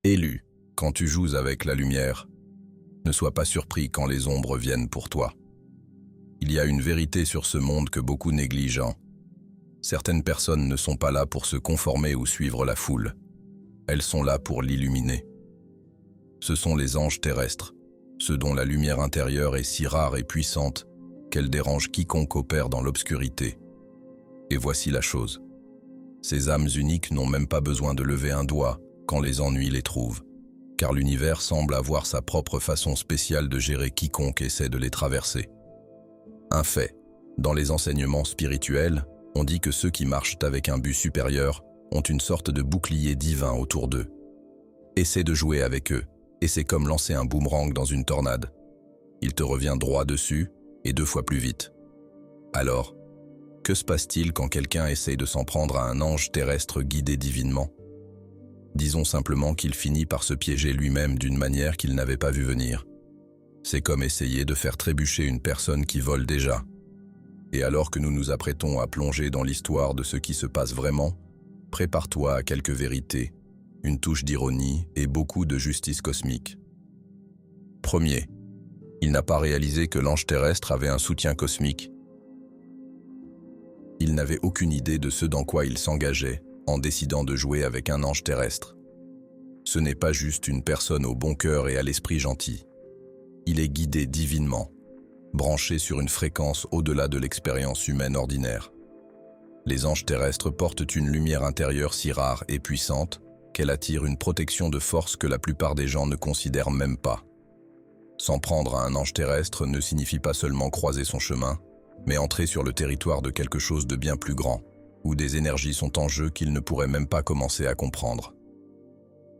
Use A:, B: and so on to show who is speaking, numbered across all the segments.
A: Élu, quand tu joues avec la lumière, ne sois pas surpris quand les ombres viennent pour toi. Il y a une vérité sur ce monde que beaucoup négligent. Certaines personnes ne sont pas là pour se conformer ou suivre la foule. Elles sont là pour l'illuminer. Ce sont les anges terrestres, ceux dont la lumière intérieure est si rare et puissante qu'elle dérange quiconque opère dans l'obscurité. Et voici la chose. Ces âmes uniques n'ont même pas besoin de lever un doigt quand les ennuis les trouvent, car l'univers semble avoir sa propre façon spéciale de gérer quiconque essaie de les traverser. Un fait, dans les enseignements spirituels, on dit que ceux qui marchent avec un but supérieur ont une sorte de bouclier divin autour d'eux. Essaie de jouer avec eux, et c'est comme lancer un boomerang dans une tornade. Il te revient droit dessus, et 2 fois plus vite. Alors, que se passe-t-il quand quelqu'un essaye de s'en prendre à un ange terrestre guidé divinement? Disons simplement qu'il finit par se piéger lui-même d'une manière qu'il n'avait pas vu venir. C'est comme essayer de faire trébucher une personne qui vole déjà. Et alors que nous nous apprêtons à plonger dans l'histoire de ce qui se passe vraiment, prépare-toi à quelques vérités, une touche d'ironie et beaucoup de justice cosmique. Premier, il n'a pas réalisé que l'ange terrestre avait un soutien cosmique. Il n'avait aucune idée de ce dans quoi il s'engageait en décidant de jouer avec un ange terrestre. Ce n'est pas juste une personne au bon cœur et à l'esprit gentil. Il est guidé divinement, branché sur une fréquence au-delà de l'expérience humaine ordinaire. Les anges terrestres portent une lumière intérieure si rare et puissante qu'elle attire une protection de force que la plupart des gens ne considèrent même pas. S'en prendre à un ange terrestre ne signifie pas seulement croiser son chemin, mais entrer sur le territoire de quelque chose de bien plus grand, où des énergies sont en jeu qu'il ne pourrait même pas commencer à comprendre.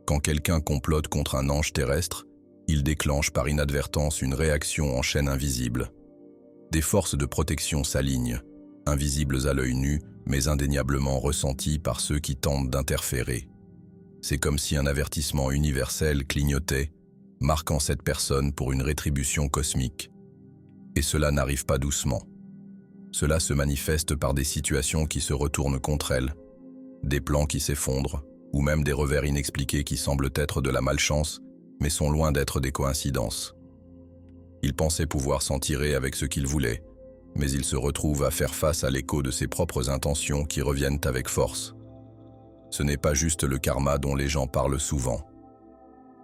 A: Quand quelqu'un complote contre un ange terrestre, il déclenche par inadvertance une réaction en chaîne invisible. Des forces de protection s'alignent, invisibles à l'œil nu, mais indéniablement ressenties par ceux qui tentent d'interférer. C'est comme si un avertissement universel clignotait, marquant cette personne pour une rétribution cosmique. Et cela n'arrive pas doucement. Cela se manifeste par des situations qui se retournent contre elle, des plans qui s'effondrent, ou même des revers inexpliqués qui semblent être de la malchance, mais sont loin d'être des coïncidences. Il pensait pouvoir s'en tirer avec ce qu'il voulait, mais il se retrouve à faire face à l'écho de ses propres intentions qui reviennent avec force. Ce n'est pas juste le karma dont les gens parlent souvent.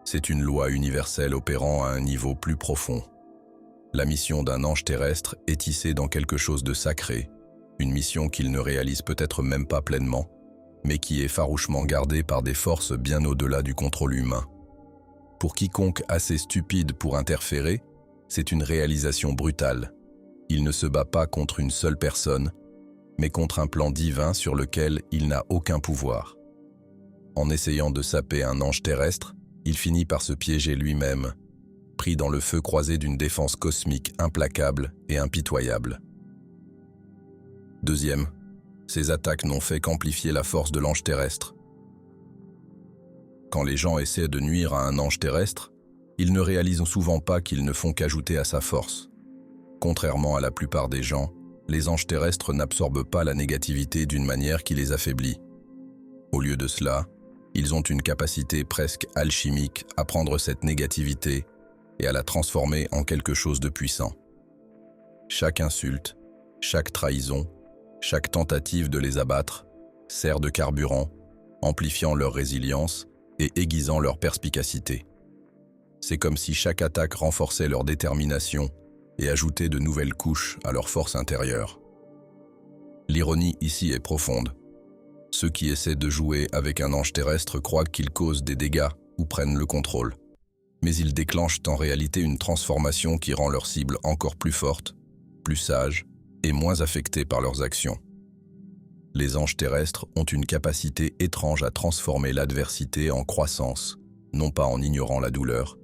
A: C'est une loi universelle opérant à un niveau plus profond. La mission d'un ange terrestre est tissée dans quelque chose de sacré, une mission qu'il ne réalise peut-être même pas pleinement, mais qui est farouchement gardée par des forces bien au-delà du contrôle humain. Pour quiconque assez stupide pour interférer, c'est une réalisation brutale. Il ne se bat pas contre une seule personne, mais contre un plan divin sur lequel il n'a aucun pouvoir. En essayant de saper un ange terrestre, il finit par se piéger lui-même, pris dans le feu croisé d'une défense cosmique implacable et impitoyable. Deuxième, ces attaques n'ont fait qu'amplifier la force de l'ange terrestre. Quand les gens essaient de nuire à un ange terrestre, ils ne réalisent souvent pas qu'ils ne font qu'ajouter à sa force. Contrairement à la plupart des gens, les anges terrestres n'absorbent pas la négativité d'une manière qui les affaiblit. Au lieu de cela, ils ont une capacité presque alchimique à prendre cette négativité et à la transformer en quelque chose de puissant. Chaque insulte, chaque trahison, chaque tentative de les abattre sert de carburant, amplifiant leur résilience et aiguisant leur perspicacité. C'est comme si chaque attaque renforçait leur détermination et ajoutait de nouvelles couches à leur force intérieure. L'ironie ici est profonde. Ceux qui essaient de jouer avec un ange terrestre croient qu'ils causent des dégâts ou prennent le contrôle. Mais ils déclenchent en réalité une transformation qui rend leur cible encore plus forte, plus sage et moins affectée par leurs actions. Les anges terrestres ont une capacité étrange à transformer l'adversité en croissance, non pas en ignorant la douleur,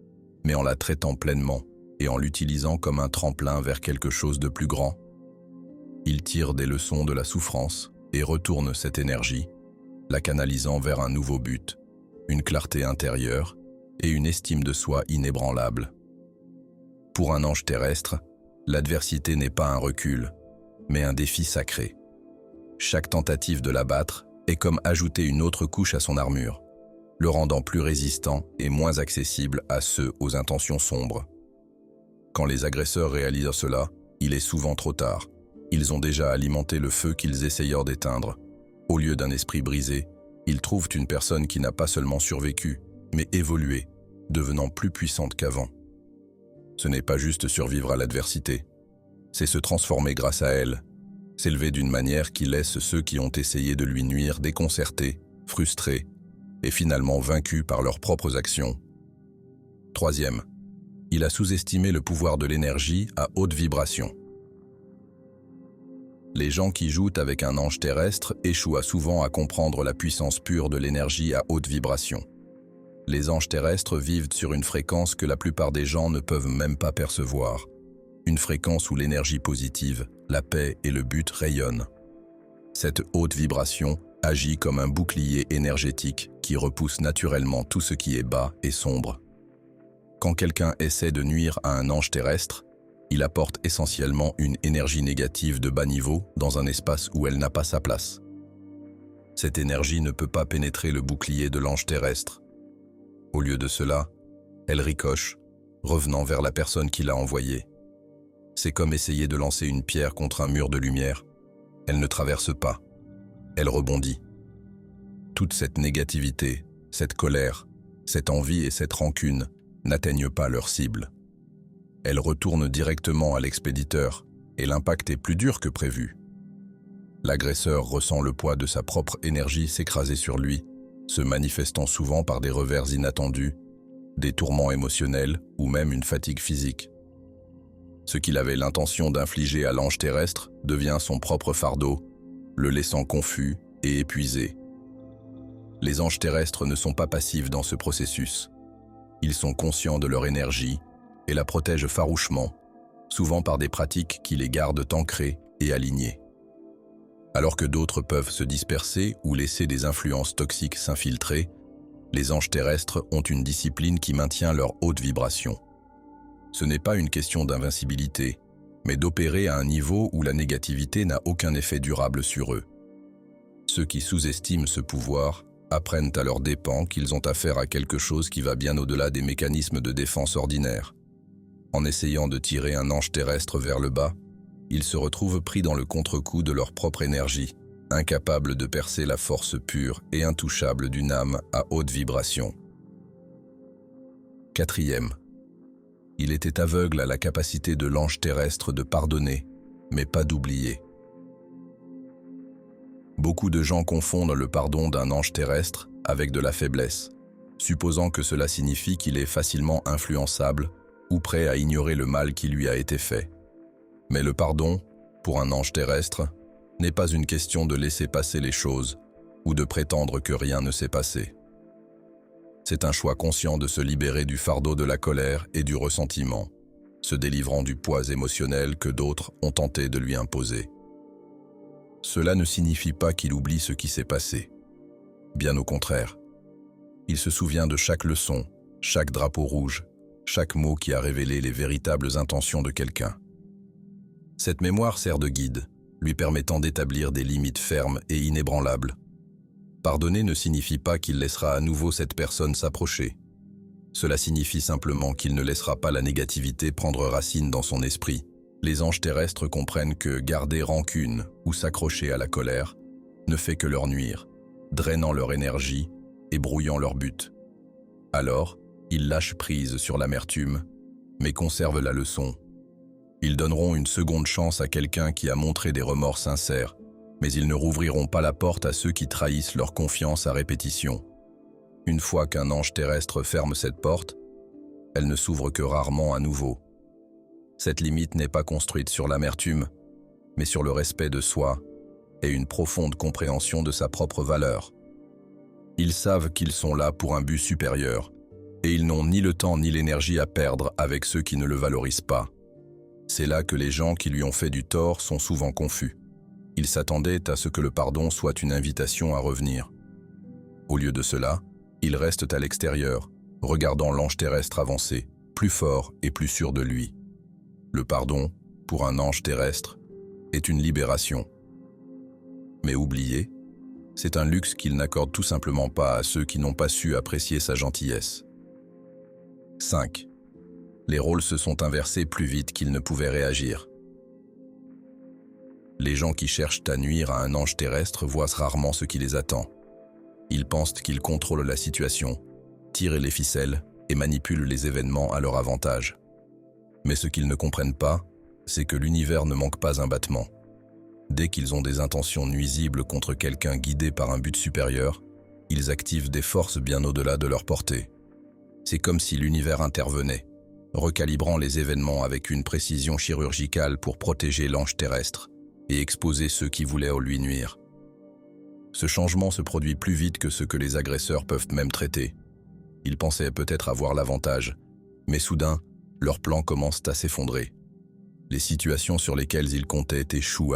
A: mais en la traitant pleinement et en l'utilisant comme un tremplin vers quelque chose de plus grand. Ils tirent des leçons de la souffrance et retournent cette énergie, la canalisant vers un nouveau but, une clarté intérieure et une estime de soi inébranlable. Pour un ange terrestre, l'adversité n'est pas un recul, mais un défi sacré. Chaque tentative de l'abattre est comme ajouter une autre couche à son armure. le rendant plus résistant et moins accessible à ceux aux intentions sombres. Quand les agresseurs réalisent cela, il est souvent trop tard. Ils ont déjà alimenté le feu qu'ils essayèrent d'éteindre. Au lieu d'un esprit brisé, ils trouvent une personne qui n'a pas seulement survécu, mais évolué, devenant plus puissante qu'avant. Ce n'est pas juste survivre à l'adversité, c'est se transformer grâce à elle, s'élever d'une manière qui laisse ceux qui ont essayé de lui nuire déconcertés, frustrés et finalement vaincus par leurs propres actions. Troisième, il a sous-estimé le pouvoir de l'énergie à haute vibration. Les gens qui jouent avec un ange terrestre échouent souvent à comprendre la puissance pure de l'énergie à haute vibration. Les anges terrestres vivent sur une fréquence que la plupart des gens ne peuvent même pas percevoir. Une fréquence où l'énergie positive, la paix et le but rayonnent. Cette haute vibration agit comme un bouclier énergétique qui repousse naturellement tout ce qui est bas et sombre. Quand quelqu'un essaie de nuire à un ange terrestre, il apporte essentiellement une énergie négative de bas niveau dans un espace où elle n'a pas sa place. Cette énergie ne peut pas pénétrer le bouclier de l'ange terrestre. Au lieu de cela, elle ricoche, revenant vers la personne qui l'a envoyée. C'est comme essayer de lancer une pierre contre un mur de lumière. Elle ne traverse pas, elle rebondit. Toute cette négativité, cette colère, cette envie et cette rancune n'atteignent pas leur cible. Elle retourne directement à l'expéditeur et l'impact est plus dur que prévu. L'agresseur ressent le poids de sa propre énergie s'écraser sur lui, se manifestant souvent par des revers inattendus, des tourments émotionnels ou même une fatigue physique. Ce qu'il avait l'intention d'infliger à l'ange terrestre devient son propre fardeau, le laissant confus et épuisé. Les anges terrestres ne sont pas passifs dans ce processus. Ils sont conscients de leur énergie et la protègent farouchement, souvent par des pratiques qui les gardent ancrés et alignés. Alors que d'autres peuvent se disperser ou laisser des influences toxiques s'infiltrer, les anges terrestres ont une discipline qui maintient leur haute vibration. Ce n'est pas une question d'invincibilité, mais d'opérer à un niveau où la négativité n'a aucun effet durable sur eux. Ceux qui sous-estiment ce pouvoir apprennent à leurs dépens qu'ils ont affaire à quelque chose qui va bien au-delà des mécanismes de défense ordinaires. En essayant de tirer un ange terrestre vers le bas, ils se retrouvent pris dans le contre-coup de leur propre énergie, incapables de percer la force pure et intouchable d'une âme à haute vibration. Quatrième, il était aveugle à la capacité de l'ange terrestre de pardonner, mais pas d'oublier. Beaucoup de gens confondent le pardon d'un ange terrestre avec de la faiblesse, supposant que cela signifie qu'il est facilement influençable ou prêt à ignorer le mal qui lui a été fait. Mais le pardon, pour un ange terrestre, n'est pas une question de laisser passer les choses ou de prétendre que rien ne s'est passé. C'est un choix conscient de se libérer du fardeau de la colère et du ressentiment, se délivrant du poids émotionnel que d'autres ont tenté de lui imposer. Cela ne signifie pas qu'il oublie ce qui s'est passé. Bien au contraire. Il se souvient de chaque leçon, chaque drapeau rouge, chaque mot qui a révélé les véritables intentions de quelqu'un. Cette mémoire sert de guide, lui permettant d'établir des limites fermes et inébranlables. Pardonner ne signifie pas qu'il laissera à nouveau cette personne s'approcher. Cela signifie simplement qu'il ne laissera pas la négativité prendre racine dans son esprit. Les anges terrestres comprennent que garder rancune ou s'accrocher à la colère ne fait que leur nuire, drainant leur énergie et brouillant leur but. Alors, ils lâchent prise sur l'amertume, mais conservent la leçon. Ils donneront une seconde chance à quelqu'un qui a montré des remords sincères, mais ils ne rouvriront pas la porte à ceux qui trahissent leur confiance à répétition. Une fois qu'un ange terrestre ferme cette porte, elle ne s'ouvre que rarement à nouveau. Cette limite n'est pas construite sur l'amertume, mais sur le respect de soi et une profonde compréhension de sa propre valeur. Ils savent qu'ils sont là pour un but supérieur, et ils n'ont ni le temps ni l'énergie à perdre avec ceux qui ne le valorisent pas. C'est là que les gens qui lui ont fait du tort sont souvent confus. Ils s'attendaient à ce que le pardon soit une invitation à revenir. Au lieu de cela, ils restent à l'extérieur, regardant l'ange terrestre avancer, plus fort et plus sûr de lui. Le pardon, pour un ange terrestre, est une libération. Mais oublier, C'est un luxe qu'il n'accorde tout simplement pas à ceux qui n'ont pas su apprécier sa gentillesse. 5. Les rôles se sont inversés plus vite qu'ils ne pouvaient réagir. Les gens qui cherchent à nuire à un ange terrestre voient rarement ce qui les attend. Ils pensent qu'ils contrôlent la situation, tirent les ficelles et manipulent les événements à leur avantage. Mais ce qu'ils ne comprennent pas, c'est que l'univers ne manque pas un battement. Dès qu'ils ont des intentions nuisibles contre quelqu'un guidé par un but supérieur, ils activent des forces bien au-delà de leur portée. C'est comme si l'univers intervenait, recalibrant les événements avec une précision chirurgicale pour protéger l'ange terrestre et exposer ceux qui voulaient lui nuire. Ce changement se produit plus vite que ce que les agresseurs peuvent même traiter. Ils pensaient peut-être avoir l'avantage, mais soudain, leurs plans commencent à s'effondrer. Les situations sur lesquelles ils comptaient échouent,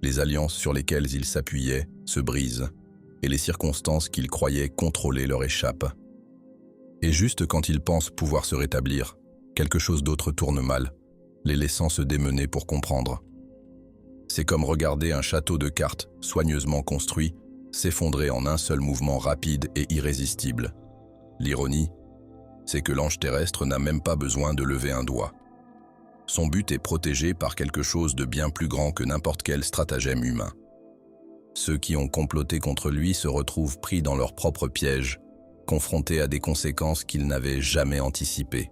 A: les alliances sur lesquelles ils s'appuyaient se brisent, et les circonstances qu'ils croyaient contrôler leur échappent. Et juste quand ils pensent pouvoir se rétablir, quelque chose d'autre tourne mal, les laissant se démener pour comprendre. C'est comme regarder un château de cartes soigneusement construit s'effondrer en un seul mouvement rapide et irrésistible. L'ironie, c'est que l'ange terrestre n'a même pas besoin de lever un doigt. Son but est protégé par quelque chose de bien plus grand que n'importe quel stratagème humain. Ceux qui ont comploté contre lui se retrouvent pris dans leur propre piège, confrontés à des conséquences qu'ils n'avaient jamais anticipées.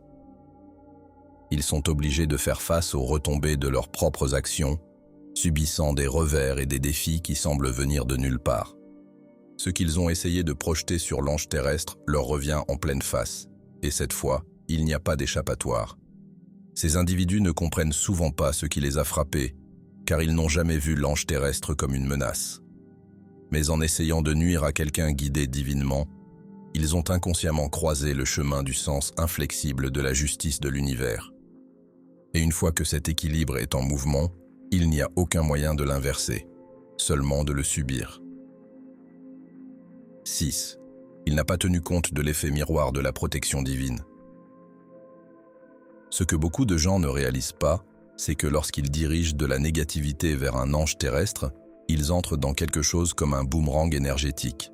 A: Ils sont obligés de faire face aux retombées de leurs propres actions, subissant des revers et des défis qui semblent venir de nulle part. Ce qu'ils ont essayé de projeter sur l'ange terrestre leur revient en pleine face, et cette fois, il n'y a pas d'échappatoire. Ces individus ne comprennent souvent pas ce qui les a frappés, car ils n'ont jamais vu l'ange terrestre comme une menace. Mais en essayant de nuire à quelqu'un guidé divinement, ils ont inconsciemment croisé le chemin du sens inflexible de la justice de l'univers. Et une fois que cet équilibre est en mouvement, il n'y a aucun moyen de l'inverser, seulement de le subir. 6. Il n'a pas tenu compte de l'effet miroir de la protection divine. Ce que beaucoup de gens ne réalisent pas, c'est que lorsqu'ils dirigent de la négativité vers un ange terrestre, ils entrent dans quelque chose comme un boomerang énergétique.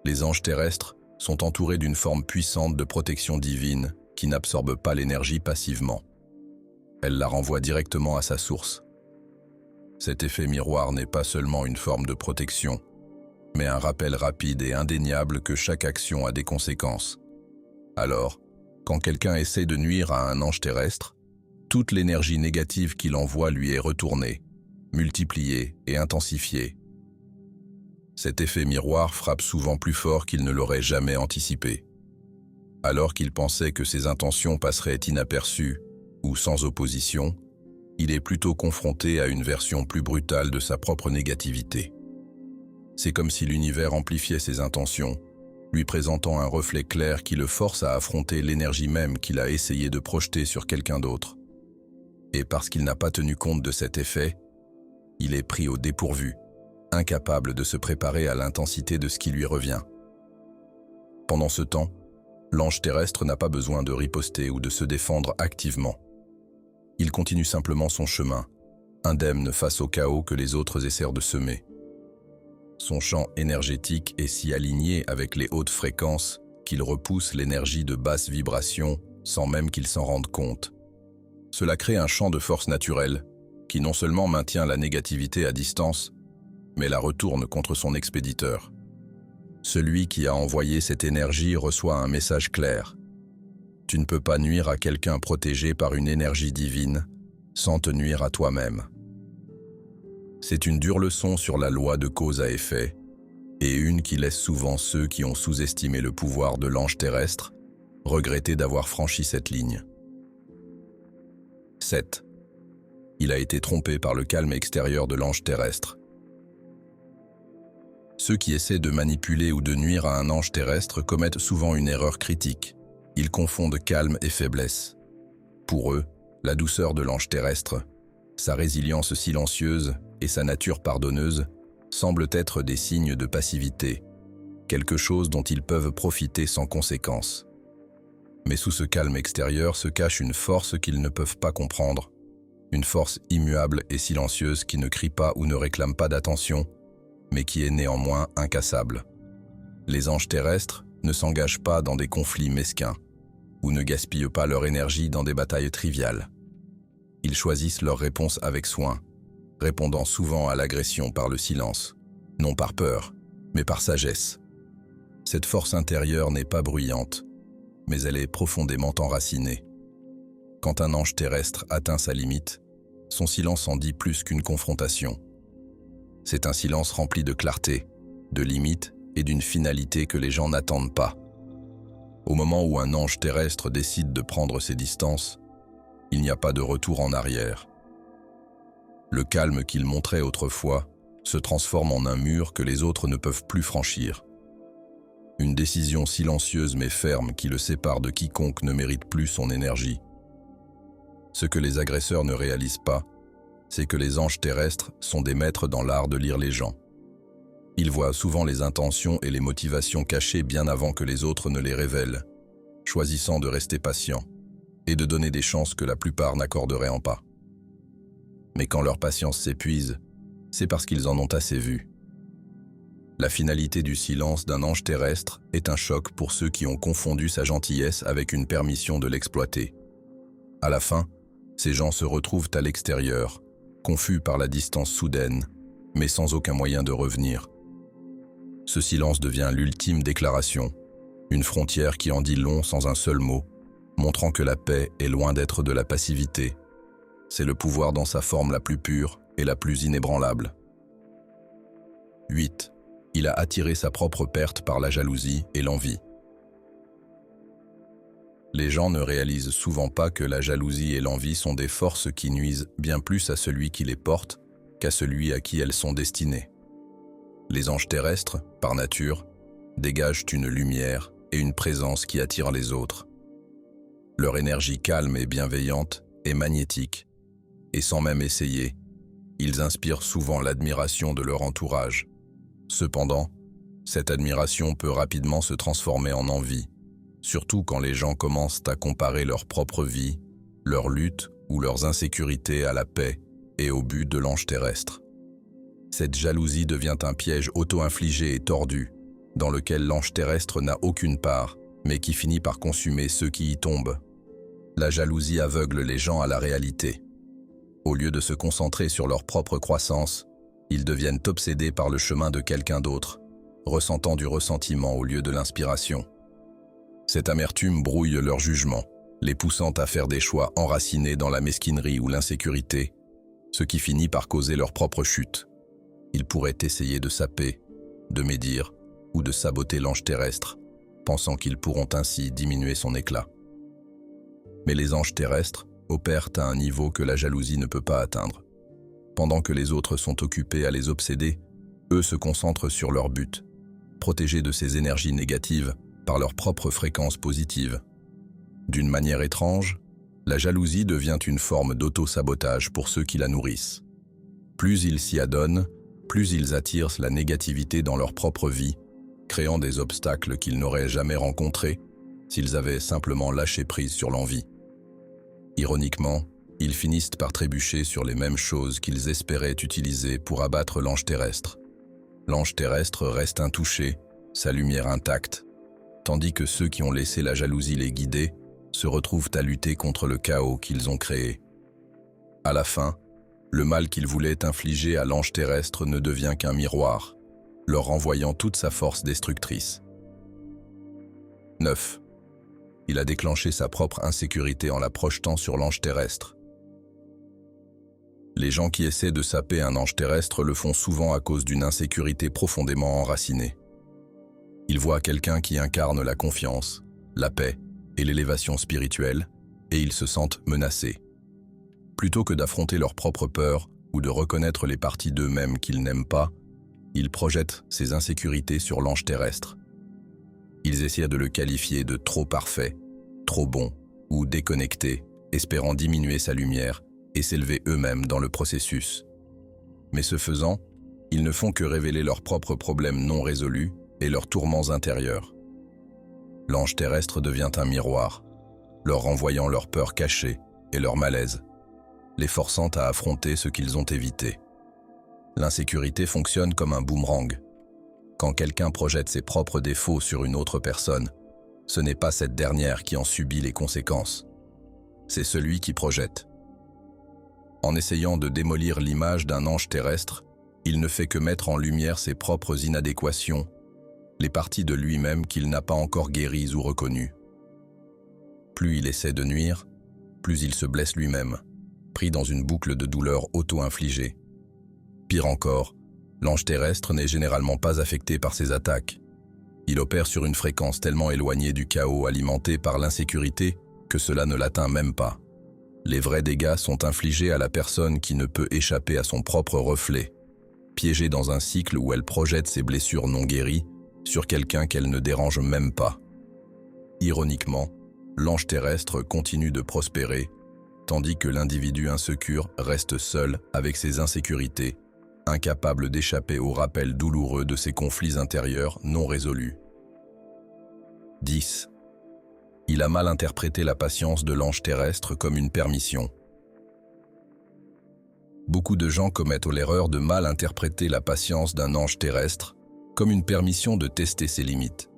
A: Les anges terrestres sont entourés d'une forme puissante de protection divine qui n'absorbe pas l'énergie passivement. Elle la renvoie directement à sa source. Cet effet miroir n'est pas seulement une forme de protection, mais un rappel rapide et indéniable que chaque action a des conséquences. Alors, quand quelqu'un essaie de nuire à un ange terrestre, toute l'énergie négative qu'il envoie lui est retournée, multipliée et intensifiée. Cet effet miroir frappe souvent plus fort qu'il ne l'aurait jamais anticipé. Alors qu'il pensait que ses intentions passeraient inaperçues ou sans opposition, il est plutôt confronté à une version plus brutale de sa propre négativité. C'est comme si l'univers amplifiait ses intentions, lui présentant un reflet clair qui le force à affronter l'énergie même qu'il a essayé de projeter sur quelqu'un d'autre. Et parce qu'il n'a pas tenu compte de cet effet, il est pris au dépourvu, incapable de se préparer à l'intensité de ce qui lui revient. Pendant ce temps, l'ange terrestre n'a pas besoin de riposter ou de se défendre activement. Il continue simplement son chemin, indemne face au chaos que les autres essaient de semer. Son champ énergétique est si aligné avec les hautes fréquences qu'il repousse l'énergie de basse vibration sans même qu'il s'en rende compte. Cela crée un champ de force naturelle qui non seulement maintient la négativité à distance, mais la retourne contre son expéditeur. Celui qui a envoyé cette énergie reçoit un message clair. Tu ne peux pas nuire à quelqu'un protégé par une énergie divine sans te nuire à toi-même. C'est une dure leçon sur la loi de cause à effet, et une qui laisse souvent ceux qui ont sous-estimé le pouvoir de l'ange terrestre regretter d'avoir franchi cette ligne. 7. Il a été trompé par le calme extérieur de l'ange terrestre. Ceux qui essaient de manipuler ou de nuire à un ange terrestre commettent souvent une erreur critique. Ils confondent calme et faiblesse. Pour eux, la douceur de l'ange terrestre, sa résilience silencieuse et sa nature pardonneuse semblent être des signes de passivité, quelque chose dont ils peuvent profiter sans conséquence. Mais sous ce calme extérieur se cache une force qu'ils ne peuvent pas comprendre, une force immuable et silencieuse qui ne crie pas ou ne réclame pas d'attention, mais qui est néanmoins incassable. Les anges terrestres ne s'engagent pas dans des conflits mesquins ou ne gaspillent pas leur énergie dans des batailles triviales. Ils choisissent leurs réponses avec soin, répondant souvent à l'agression par le silence, non par peur, mais par sagesse. Cette force intérieure n'est pas bruyante, mais elle est profondément enracinée. Quand un ange terrestre atteint sa limite, son silence en dit plus qu'une confrontation. C'est un silence rempli de clarté, de limites et d'une finalité que les gens n'attendent pas. Au moment où un ange terrestre décide de prendre ses distances, il n'y a pas de retour en arrière. Le calme qu'il montrait autrefois se transforme en un mur que les autres ne peuvent plus franchir. Une décision silencieuse mais ferme qui le sépare de quiconque ne mérite plus son énergie. Ce que les agresseurs ne réalisent pas, c'est que les anges terrestres sont des maîtres dans l'art de lire les gens. Ils voient souvent les intentions et les motivations cachées bien avant que les autres ne les révèlent, choisissant de rester patients et de donner des chances que la plupart n'accorderaient en pas. Mais quand leur patience s'épuise, c'est parce qu'ils en ont assez vu. La finalité du silence d'un ange terrestre est un choc pour ceux qui ont confondu sa gentillesse avec une permission de l'exploiter. À la fin, ces gens se retrouvent à l'extérieur, confus par la distance soudaine, mais sans aucun moyen de revenir. Ce silence devient l'ultime déclaration, une frontière qui en dit long sans un seul mot, montrant que la paix est loin d'être de la passivité. C'est le pouvoir dans sa forme la plus pure et la plus inébranlable. 8. Il a attiré sa propre perte par la jalousie et l'envie. Les gens ne réalisent souvent pas que la jalousie et l'envie sont des forces qui nuisent bien plus à celui qui les porte qu'à celui à qui elles sont destinées. Les anges terrestres, par nature, dégagent une lumière et une présence qui attirent les autres. Leur énergie calme et bienveillante est magnétique, et sans même essayer, ils inspirent souvent l'admiration de leur entourage. Cependant, cette admiration peut rapidement se transformer en envie, surtout quand les gens commencent à comparer leur propre vie, leur lutte ou leurs insécurités à la paix et au but de l'ange terrestre. Cette jalousie devient un piège auto-infligé et tordu, dans lequel l'ange terrestre n'a aucune part, mais qui finit par consumer ceux qui y tombent. La jalousie aveugle les gens à la réalité. Au lieu de se concentrer sur leur propre croissance, ils deviennent obsédés par le chemin de quelqu'un d'autre, ressentant du ressentiment au lieu de l'inspiration. Cette amertume brouille leur jugement, les poussant à faire des choix enracinés dans la mesquinerie ou l'insécurité, ce qui finit par causer leur propre chute. Ils pourraient essayer de saper, de médire ou de saboter l'ange terrestre, pensant qu'ils pourront ainsi diminuer son éclat. Mais les anges terrestres opèrent à un niveau que la jalousie ne peut pas atteindre. Pendant que les autres sont occupés à les obséder, eux se concentrent sur leur but, protégés de ces énergies négatives par leur propre fréquence positive. D'une manière étrange, la jalousie devient une forme d'auto-sabotage pour ceux qui la nourrissent. Plus ils s'y adonnent, plus ils attirent la négativité dans leur propre vie, créant des obstacles qu'ils n'auraient jamais rencontrés s'ils avaient simplement lâché prise sur l'envie. Ironiquement, ils finissent par trébucher sur les mêmes choses qu'ils espéraient utiliser pour abattre l'ange terrestre. L'ange terrestre reste intouché, sa lumière intacte, tandis que ceux qui ont laissé la jalousie les guider se retrouvent à lutter contre le chaos qu'ils ont créé. À la fin, le mal qu'ils voulaient infliger à l'ange terrestre ne devient qu'un miroir, leur renvoyant toute sa force destructrice. 9. Il a déclenché sa propre insécurité en la projetant sur l'ange terrestre. Les gens qui essaient de saper un ange terrestre le font souvent à cause d'une insécurité profondément enracinée. Ils voient quelqu'un qui incarne la confiance, la paix et l'élévation spirituelle, et ils se sentent menacés. Plutôt que d'affronter leurs propres peurs ou de reconnaître les parties d'eux-mêmes qu'ils n'aiment pas, ils projettent ces insécurités sur l'ange terrestre. Ils essaient de le qualifier de trop parfait, trop bon ou déconnecté, espérant diminuer sa lumière et s'élever eux-mêmes dans le processus. Mais ce faisant, ils ne font que révéler leurs propres problèmes non résolus et leurs tourments intérieurs. L'ange terrestre devient un miroir, leur renvoyant leurs peurs cachées et leur malaise, les forçant à affronter ce qu'ils ont évité. L'insécurité fonctionne comme un boomerang. Quand quelqu'un projette ses propres défauts sur une autre personne, ce n'est pas cette dernière qui en subit les conséquences. C'est celui qui projette. En essayant de démolir l'image d'un ange terrestre, il ne fait que mettre en lumière ses propres inadéquations, les parties de lui-même qu'il n'a pas encore guéries ou reconnues. Plus il essaie de nuire, plus il se blesse lui-même, pris dans une boucle de douleur auto-infligée. Pire encore, l'ange terrestre n'est généralement pas affecté par ces attaques. Il opère sur une fréquence tellement éloignée du chaos alimenté par l'insécurité que cela ne l'atteint même pas. Les vrais dégâts sont infligés à la personne qui ne peut échapper à son propre reflet, piégée dans un cycle où elle projette ses blessures non guéries sur quelqu'un qu'elle ne dérange même pas. Ironiquement, l'ange terrestre continue de prospérer, tandis que l'individu insécure reste seul avec ses insécurités, incapable d'échapper au rappel douloureux de ses conflits intérieurs non résolus. 10. Il a mal interprété la patience de l'ange terrestre comme une permission. Beaucoup de gens commettent l'erreur de mal interpréter la patience d'un ange terrestre comme une permission de tester ses limites.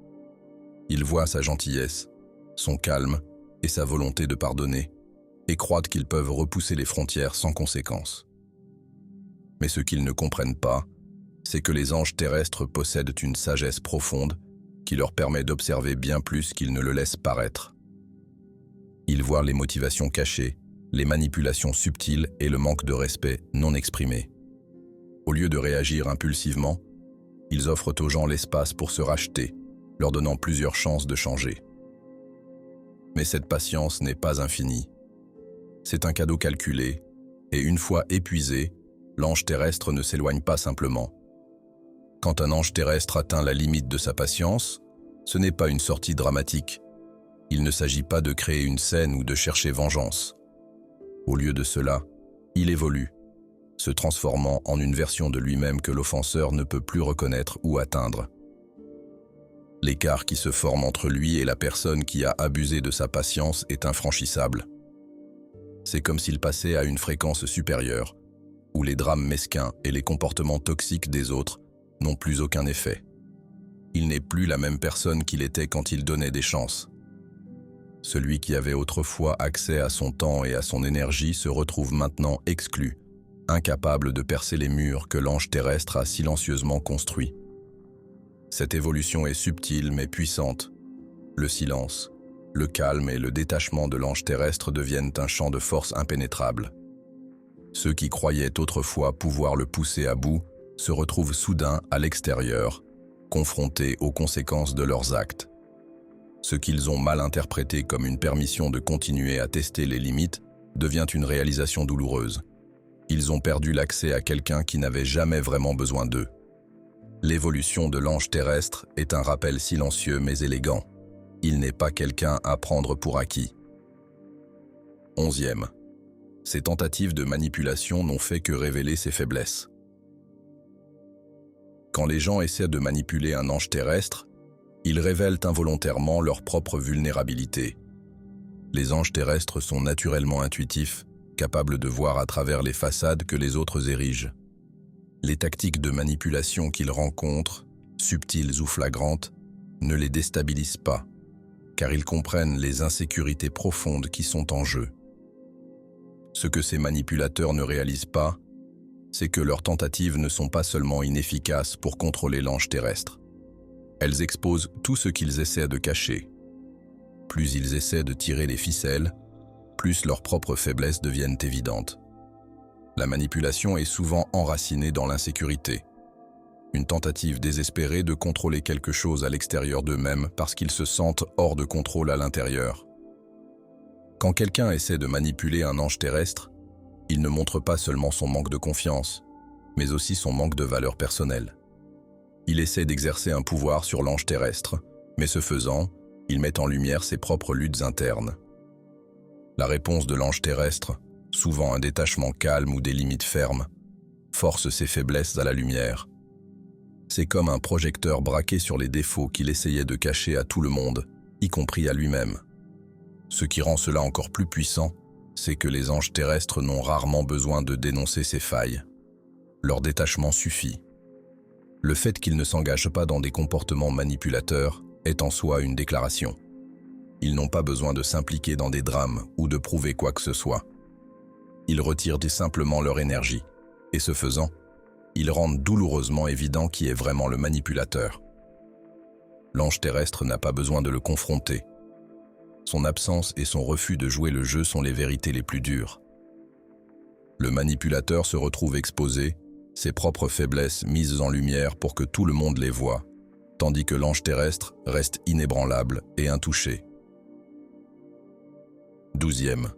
A: Ils voient sa gentillesse, son calme et sa volonté de pardonner, et croient qu'ils peuvent repousser les frontières sans conséquence. Mais ce qu'ils ne comprennent pas, c'est que les anges terrestres possèdent une sagesse profonde qui leur permet d'observer bien plus qu'ils ne le laissent paraître. Ils voient les motivations cachées, les manipulations subtiles et le manque de respect non exprimé. Au lieu de réagir impulsivement, ils offrent aux gens l'espace pour se racheter, leur donnant plusieurs chances de changer. Mais cette patience n'est pas infinie. C'est un cadeau calculé, et une fois épuisé, l'ange terrestre ne s'éloigne pas simplement. Quand un ange terrestre atteint la limite de sa patience, ce n'est pas une sortie dramatique. Il ne s'agit pas de créer une scène ou de chercher vengeance. Au lieu de cela, il évolue, se transformant en une version de lui-même que l'offenseur ne peut plus reconnaître ou atteindre. L'écart qui se forme entre lui et la personne qui a abusé de sa patience est infranchissable. C'est comme s'il passait à une fréquence supérieure, où les drames mesquins et les comportements toxiques des autres n'ont plus aucun effet. Il n'est plus la même personne qu'il était quand il donnait des chances. Celui qui avait autrefois accès à son temps et à son énergie se retrouve maintenant exclu, incapable de percer les murs que l'ange terrestre a silencieusement construits. Cette évolution est subtile mais puissante. Le silence, le calme et le détachement de l'ange terrestre deviennent un champ de force impénétrable. Ceux qui croyaient autrefois pouvoir le pousser à bout se retrouvent soudain à l'extérieur, confrontés aux conséquences de leurs actes. Ce qu'ils ont mal interprété comme une permission de continuer à tester les limites devient une réalisation douloureuse. Ils ont perdu l'accès à quelqu'un qui n'avait jamais vraiment besoin d'eux. L'évolution de l'ange terrestre est un rappel silencieux mais élégant. Il n'est pas quelqu'un à prendre pour acquis. 11e. Ces tentatives de manipulation n'ont fait que révéler ses faiblesses. Quand les gens essaient de manipuler un ange terrestre, ils révèlent involontairement leur propre vulnérabilité. Les anges terrestres sont naturellement intuitifs, capables de voir à travers les façades que les autres érigent. Les tactiques de manipulation qu'ils rencontrent, subtiles ou flagrantes, ne les déstabilisent pas, car ils comprennent les insécurités profondes qui sont en jeu. Ce que ces manipulateurs ne réalisent pas, c'est que leurs tentatives ne sont pas seulement inefficaces pour contrôler l'ange terrestre. Elles exposent tout ce qu'ils essaient de cacher. Plus ils essaient de tirer les ficelles, plus leurs propres faiblesses deviennent évidentes. La manipulation est souvent enracinée dans l'insécurité. Une tentative désespérée de contrôler quelque chose à l'extérieur d'eux-mêmes parce qu'ils se sentent hors de contrôle à l'intérieur. Quand quelqu'un essaie de manipuler un ange terrestre, il ne montre pas seulement son manque de confiance, mais aussi son manque de valeur personnelle. Il essaie d'exercer un pouvoir sur l'ange terrestre, mais ce faisant, il met en lumière ses propres luttes internes. La réponse de l'ange terrestre, souvent un détachement calme ou des limites fermes, force ses faiblesses à la lumière. C'est comme un projecteur braqué sur les défauts qu'il essayait de cacher à tout le monde, y compris à lui-même. Ce qui rend cela encore plus puissant, c'est que les anges terrestres n'ont rarement besoin de dénoncer ses failles. leur détachement suffit. Le fait qu'ils ne s'engagent pas dans des comportements manipulateurs est en soi une déclaration. Ils n'ont pas besoin de s'impliquer dans des drames ou de prouver quoi que ce soit. Ils retirent simplement leur énergie, et ce faisant, ils rendent douloureusement évident qui est vraiment le manipulateur. L'ange terrestre n'a pas besoin de le confronter. Son absence et son refus de jouer le jeu sont les vérités les plus dures. Le manipulateur se retrouve exposé, ses propres faiblesses mises en lumière pour que tout le monde les voie, tandis que l'ange terrestre reste inébranlable et intouché. 12e.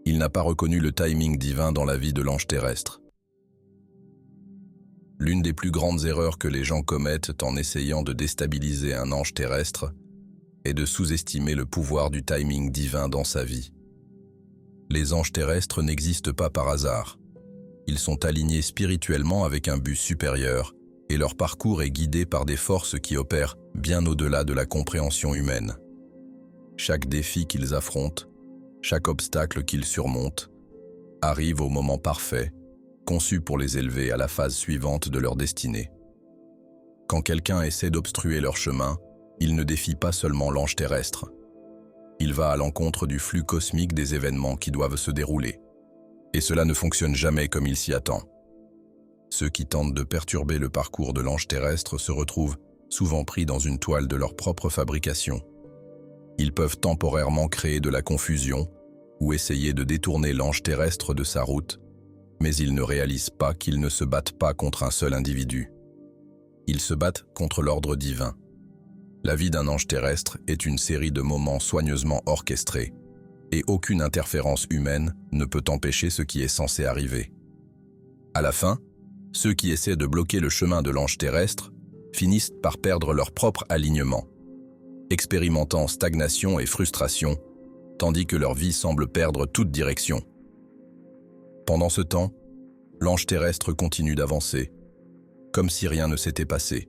A: Il n'a pas reconnu le timing divin dans la vie de l'ange terrestre. L'une des plus grandes erreurs que les gens commettent en essayant de déstabiliser un ange terrestre est de sous-estimer le pouvoir du timing divin dans sa vie. Les anges terrestres n'existent pas par hasard. Ils sont alignés spirituellement avec un but supérieur et leur parcours est guidé par des forces qui opèrent bien au-delà de la compréhension humaine. Chaque défi qu'ils affrontent, chaque obstacle qu'ils surmontent, arrive au moment parfait, conçu pour les élever à la phase suivante de leur destinée. Quand quelqu'un essaie d'obstruer leur chemin, il ne défie pas seulement l'ange terrestre. Il va à l'encontre du flux cosmique des événements qui doivent se dérouler. Et cela ne fonctionne jamais comme il s'y attend. Ceux qui tentent de perturber le parcours de l'ange terrestre se retrouvent souvent pris dans une toile de leur propre fabrication. Ils peuvent temporairement créer de la confusion ou essayer de détourner l'ange terrestre de sa route, mais ils ne réalisent pas qu'ils ne se battent pas contre un seul individu. Ils se battent contre l'ordre divin. La vie d'un ange terrestre est une série de moments soigneusement orchestrés, et aucune interférence humaine ne peut empêcher ce qui est censé arriver. À la fin, ceux qui essaient de bloquer le chemin de l'ange terrestre finissent par perdre leur propre alignement, expérimentant stagnation et frustration, tandis que leur vie semble perdre toute direction. Pendant ce temps, l'ange terrestre continue d'avancer, comme si rien ne s'était passé.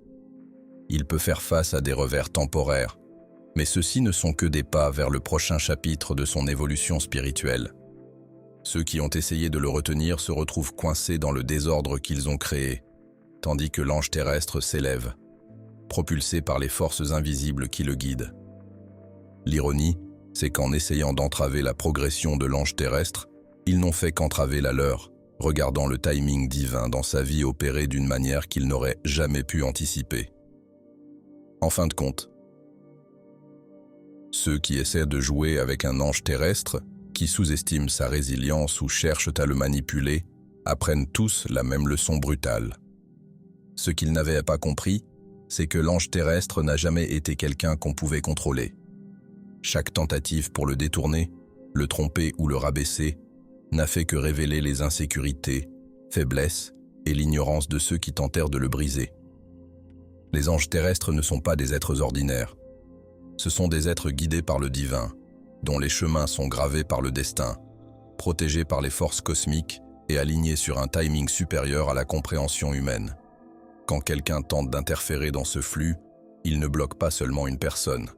A: Il peut faire face à des revers temporaires, mais ceux-ci ne sont que des pas vers le prochain chapitre de son évolution spirituelle. Ceux qui ont essayé de le retenir se retrouvent coincés dans le désordre qu'ils ont créé, tandis que l'ange terrestre s'élève, propulsé par les forces invisibles qui le guident. L'ironie, c'est qu'en essayant d'entraver la progression de l'ange terrestre, ils n'ont fait qu'entraver la leur, regardant le timing divin dans sa vie opérer d'une manière qu'ils n'auraient jamais pu anticiper. En fin de compte, ceux qui essaient de jouer avec un ange terrestre, qui sous-estiment sa résilience ou cherchent à le manipuler, apprennent tous la même leçon brutale. Ce qu'ils n'avaient pas compris, c'est que l'ange terrestre n'a jamais été quelqu'un qu'on pouvait contrôler. Chaque tentative pour le détourner, le tromper ou le rabaisser, n'a fait que révéler les insécurités, faiblesses et l'ignorance de ceux qui tentèrent de le briser. Les anges terrestres ne sont pas des êtres ordinaires. Ce sont des êtres guidés par le divin, dont les chemins sont gravés par le destin, protégés par les forces cosmiques et alignés sur un timing supérieur à la compréhension humaine. Quand quelqu'un tente d'interférer dans ce flux, il ne bloque pas seulement une personne,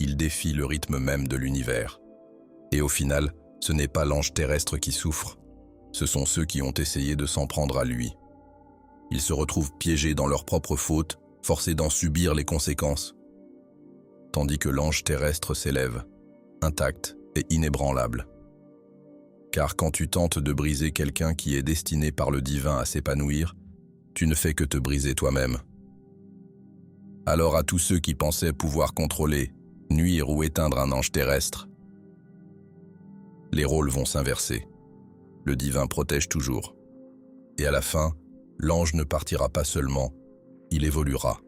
A: il défie le rythme même de l'univers. Et au final, ce n'est pas l'ange terrestre qui souffre, ce sont ceux qui ont essayé de s'en prendre à lui. Ils se retrouvent piégés dans leurs propres fautes, forcés d'en subir les conséquences, tandis que l'ange terrestre s'élève, intact et inébranlable. Car quand tu tentes de briser quelqu'un qui est destiné par le divin à s'épanouir, tu ne fais que te briser toi-même. Alors à tous ceux qui pensaient pouvoir contrôler, nuire ou éteindre un ange terrestre, les rôles vont s'inverser. Le divin protège toujours. Et à la fin, l'ange ne partira pas seulement, il évoluera.